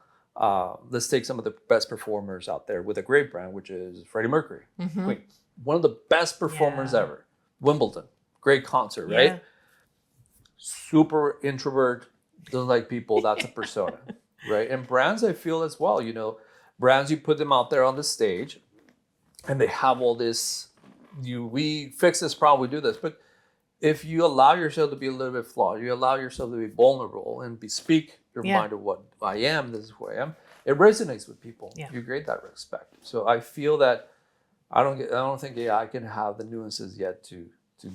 Speaker 2: Let's take some of the best performers out there with a great brand, which is Freddie Mercury, Queen. One of the best performers
Speaker 1: Yeah.
Speaker 2: ever. Wimbledon, great concert, right?
Speaker 1: Yeah.
Speaker 2: Super introvert, doesn't like people, that's a persona, right? And brands, I feel as well, you know, brands, you put them out there on the stage and they have all this, we fix this problem, we do this. But if you allow yourself to be a little bit flawed, you allow yourself to be vulnerable and speak your
Speaker 1: Yeah.
Speaker 2: mind of what I am, this is who I am, it resonates with people.
Speaker 1: Yeah.
Speaker 2: You create that respect. So I feel that I don't think AI can have the nuances yet to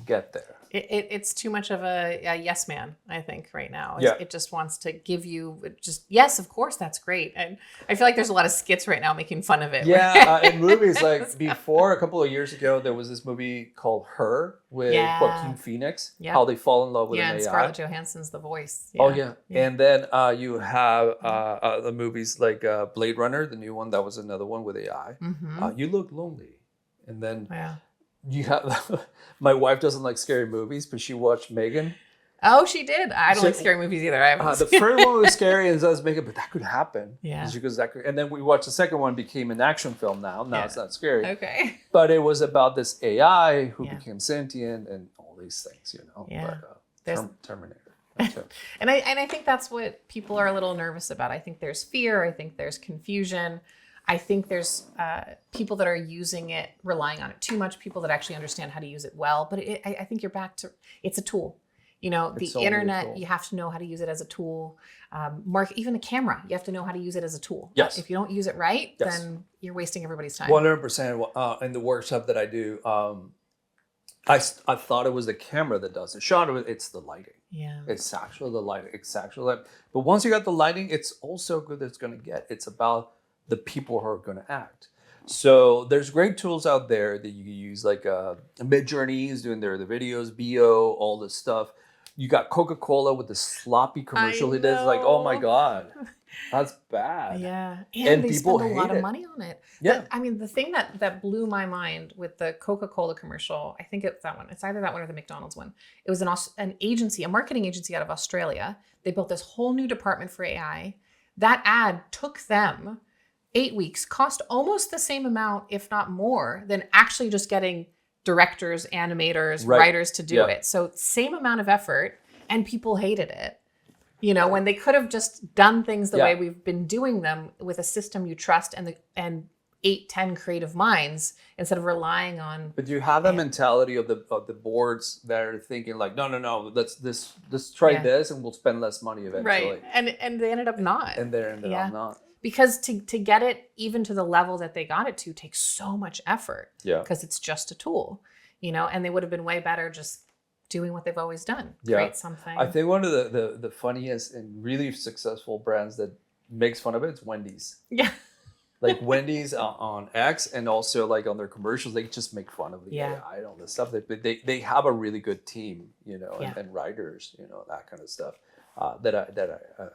Speaker 2: get there.
Speaker 1: It's too much of a yes man, I think, right now.
Speaker 2: Yeah.
Speaker 1: It just wants to give you yes, of course, that's great. And I feel like there's a lot of skits right now making fun of it.
Speaker 2: Yeah, in movies, like before, a couple of years ago, there was this movie called Her with
Speaker 1: Yeah.
Speaker 2: Joaquin Phoenix,
Speaker 1: Yeah.
Speaker 2: how they fall in love with
Speaker 1: Yeah,
Speaker 2: an
Speaker 1: and
Speaker 2: AI.
Speaker 1: Scarlett Johansson's the voice.
Speaker 2: Oh, yeah. And then you have the movies like Blade Runner, the new one, that was another one with AI. You look lonely. And then
Speaker 1: Yeah.
Speaker 2: you have, my wife doesn't like scary movies, but she watched Megan.
Speaker 1: Oh, she did. I don't
Speaker 2: So-
Speaker 1: like scary movies either. I haven't
Speaker 2: The
Speaker 1: seen-
Speaker 2: first one was scary and does Megan, but that could happen.
Speaker 1: Yeah.
Speaker 2: And she goes, and then we watched the second one, became an action film now. Now
Speaker 1: Yeah.
Speaker 2: it's not scary.
Speaker 1: Okay.
Speaker 2: But it was about this AI who
Speaker 1: Yeah.
Speaker 2: became sentient and all these things, you know.
Speaker 1: Yeah.
Speaker 2: But,
Speaker 1: There's-
Speaker 2: Terminator. That's it.
Speaker 1: And I think that's what people are a little nervous about. I think there's fear. I think there's confusion. I think there's people that are using it, relying on it too much, people that actually understand how to use it well. But I think you're back to, it's a tool. You know,
Speaker 2: It's
Speaker 1: the
Speaker 2: only a
Speaker 1: internet,
Speaker 2: tool.
Speaker 1: you have to know how to use it as a tool. Even a camera, you have to know how to use it as a tool.
Speaker 2: Yes.
Speaker 1: If you don't use it right,
Speaker 2: Yes.
Speaker 1: then you're wasting everybody's time.
Speaker 2: 100%. In the workshop that I do, I thought it was the camera that does it. Shot it, it's the lighting.
Speaker 1: Yeah.
Speaker 2: It's actually the lighting. It's actually lighting. But once you got the lighting, it's also good that it's going to get. It's about the people who are going to act. So there's great tools out there that you can use, like Midjourney is doing the videos, BO, all this stuff. You got Coca-Cola with the sloppy commercial he does. Like, oh my
Speaker 1: know.
Speaker 2: God, that's bad.
Speaker 1: Yeah.
Speaker 2: And
Speaker 1: they
Speaker 2: people
Speaker 1: spend a lot
Speaker 2: hate
Speaker 1: of
Speaker 2: it.
Speaker 1: money on it.
Speaker 2: Yeah.
Speaker 1: I mean, the thing that blew my mind with the Coca-Cola commercial, I think it's that one. It's either that one or the McDonald's one. It was an agency, a marketing agency out of Australia. They built this whole new department for AI. That ad took them 8 weeks cost almost the same amount, if not more, than actually just getting directors, animators,
Speaker 2: Right.
Speaker 1: writers to do
Speaker 2: Yeah.
Speaker 1: it. So same amount of effort, and people hated it. You know, when they could have just done things the
Speaker 2: Yeah.
Speaker 1: way we've been doing them with a system you trust and 8-10 creative minds instead of relying on.
Speaker 2: But you have that mentality of the boards that are thinking like, no, let's try
Speaker 1: Yeah.
Speaker 2: this and we'll spend less money eventually.
Speaker 1: Right. And they ended up not.
Speaker 2: And they ended
Speaker 1: Yeah.
Speaker 2: up not.
Speaker 1: Because to get it even to the level that they got it to takes so much effort.
Speaker 2: Yeah.
Speaker 1: Because it's just a tool, you know, and they would have been way better just doing what they've always done.
Speaker 2: Yeah.
Speaker 1: Create something.
Speaker 2: I think one of the funniest and really successful brands that makes fun of it is Wendy's.
Speaker 1: Yeah.
Speaker 2: Like Wendy's on X and also like on their commercials, they just make fun of the
Speaker 1: Yeah.
Speaker 2: AI and all this stuff. But they have a really good team, you know,
Speaker 1: Yeah.
Speaker 2: and writers, you know, that kind of stuff that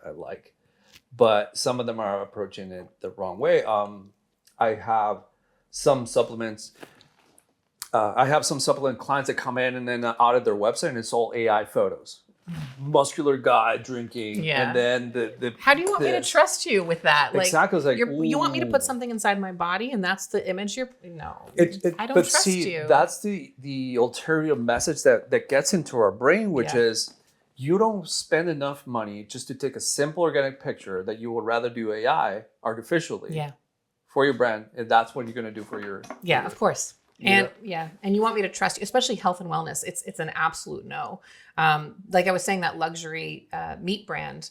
Speaker 2: I like. But some of them are approaching it the wrong way. I have some supplements. I have some supplement clients that come in and then audit their website and it's all AI photos. Muscular guy drinking,
Speaker 1: Yeah.
Speaker 2: and then the
Speaker 1: How do you want me to trust you with that? Like,
Speaker 2: Exactly, it's like,
Speaker 1: you want me to put
Speaker 2: ooh.
Speaker 1: something inside my body and that's the image you're, no, I don't
Speaker 2: but
Speaker 1: trust
Speaker 2: see,
Speaker 1: you.
Speaker 2: that's the ulterior message that gets into our brain, which
Speaker 1: Yeah.
Speaker 2: is you don't spend enough money just to take a simple organic picture that you would rather do AI artificially
Speaker 1: Yeah.
Speaker 2: for your brand, and that's what you're going to do for your
Speaker 1: Yeah, of course. And and you want me to trust you, especially health and wellness. It's an absolute no. Like I was saying, that luxury meat brand,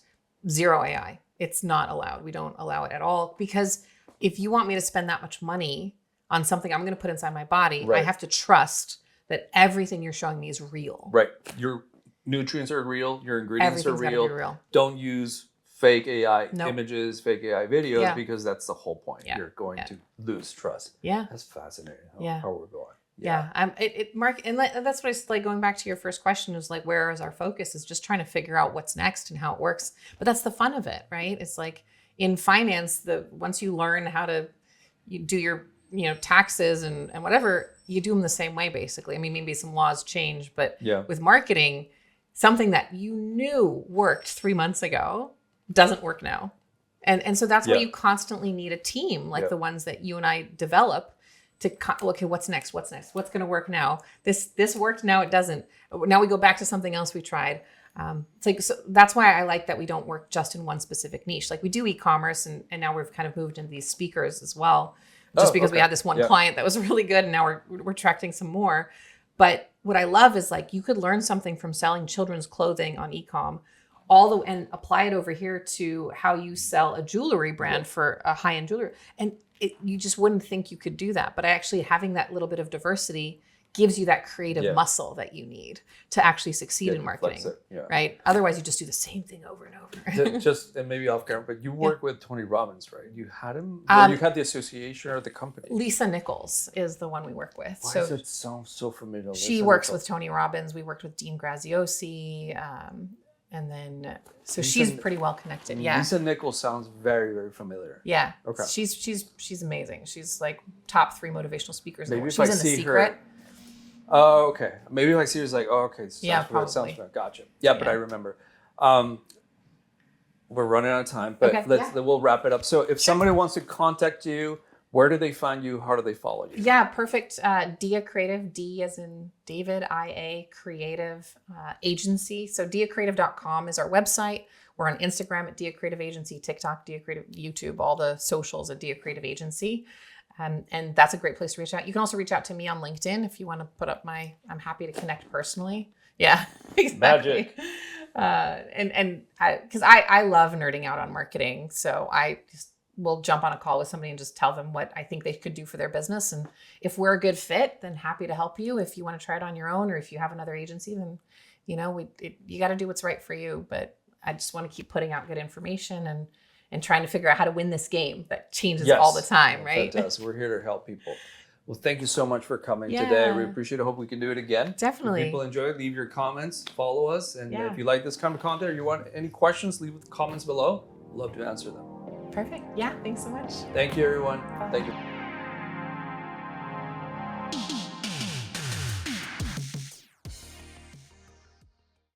Speaker 1: zero AI. It's not allowed. We don't allow it at all because if you want me to spend that much money on something I'm going to put inside my body, I
Speaker 2: Right.
Speaker 1: have to trust that everything you're showing me is real.
Speaker 2: right. Your nutrients are real. Your ingredients
Speaker 1: Everything's
Speaker 2: are
Speaker 1: gotta
Speaker 2: real.
Speaker 1: be real.
Speaker 2: Don't use fake AI
Speaker 1: Nope.
Speaker 2: images, fake AI videos,
Speaker 1: Yeah.
Speaker 2: because that's the whole point.
Speaker 1: Yeah.
Speaker 2: You're going
Speaker 1: Yeah.
Speaker 2: to lose trust.
Speaker 1: Yeah.
Speaker 2: That's fascinating.
Speaker 1: Yeah.
Speaker 2: How we're going.
Speaker 1: Yeah. Mark, and that's what it's like going back to your first question is like, where is our focus is just trying to figure out what's next and how it works. But that's the fun of it, right? It's like in finance, once you learn how to do your, taxes and whatever, you do them the same way, basically. I mean, maybe some laws change, but
Speaker 2: Yeah.
Speaker 1: with marketing, something that you knew worked 3 months ago doesn't work now. And so that's why
Speaker 2: Yeah.
Speaker 1: you constantly need a team like
Speaker 2: Yeah.
Speaker 1: the ones that you and I develop to okay, what's next? What's going to work now? This worked, now it doesn't. Now we go back to something else we tried. It's like, so that's why I like that we don't work just in one specific niche. Like we do e-commerce and now we've kind of moved into these speakers as well, just because we
Speaker 2: okay.
Speaker 1: had this one
Speaker 2: Yeah.
Speaker 1: client that was really good and now we're attracting some more. But what I love is like you could learn something from selling children's clothing on e-com and apply it over here to how you sell a jewelry brand for a high-end jewelry. And you just wouldn't think you could do that. But actually having that little bit of diversity gives you that creative
Speaker 2: Yeah.
Speaker 1: muscle that you need to actually succeed in
Speaker 2: you
Speaker 1: marketing,
Speaker 2: flex it, yeah.
Speaker 1: right? Otherwise you just do the same thing over and over.
Speaker 2: Just and maybe off camera, but you work with Tony Robbins, right? You had him. Or you had the association or the company.
Speaker 1: Lisa Nichols is the one we work with.
Speaker 2: Why
Speaker 1: so
Speaker 2: does it sound so familiar?
Speaker 1: she
Speaker 2: Listen,
Speaker 1: works
Speaker 2: Nicole.
Speaker 1: with Tony Robbins. We worked with Dean Graziosi. And then, so
Speaker 2: Lisa-
Speaker 1: she's pretty well connected. Yeah.
Speaker 2: Lisa Nichols sounds very, very familiar.
Speaker 1: Yeah.
Speaker 2: Okay.
Speaker 1: She's amazing. She's like top 3 motivational speakers.
Speaker 2: Maybe
Speaker 1: in the
Speaker 2: if
Speaker 1: world.
Speaker 2: I
Speaker 1: She's in The
Speaker 2: see
Speaker 1: Secret.
Speaker 2: her. Oh, okay. Maybe if I see her, it's like, oh, okay. Sounds
Speaker 1: Yeah,
Speaker 2: familiar, sounds
Speaker 1: probably.
Speaker 2: familiar. Gotcha. Yeah, but
Speaker 1: Yeah.
Speaker 2: I remember. We're running out of time, but
Speaker 1: Okay,
Speaker 2: we'll wrap it up. So if somebody wants to contact you, where do they find you? How do they follow you?
Speaker 1: Yeah, perfect. Dia Creative, D as in David, IA Creative Agency. So diacreative.com is our website. We're on Instagram at Dia Creative Agency, TikTok, Dia Creative, YouTube, all the socials at Dia Creative Agency. And that's a great place to reach out. You can also reach out to me on LinkedIn if you want to put up I'm happy to connect personally. Yeah, exactly.
Speaker 2: Magic.
Speaker 1: Because I love nerding out on marketing. So I just will jump on a call with somebody and just tell them what I think they could do for their business. And if we're a good fit, then happy to help you. If you want to try it on your own, or if you have another agency, then, you got to do what's right for you. But I just want to keep putting out good information and trying to figure out how to win this game that changes all the time, right?
Speaker 2: Fantastic. We're here to help people. Well, thank you so much for coming
Speaker 1: Yeah.
Speaker 2: today. We appreciate it. Hope we can do it again.
Speaker 1: Definitely.
Speaker 2: If people enjoy it, leave your comments, follow us. And
Speaker 1: Yeah.
Speaker 2: if you like this kind of content or you want any questions, leave the comments below. Love to answer them.
Speaker 1: Perfect. Yeah. Thanks so much.
Speaker 2: Thank you, everyone. Thank you.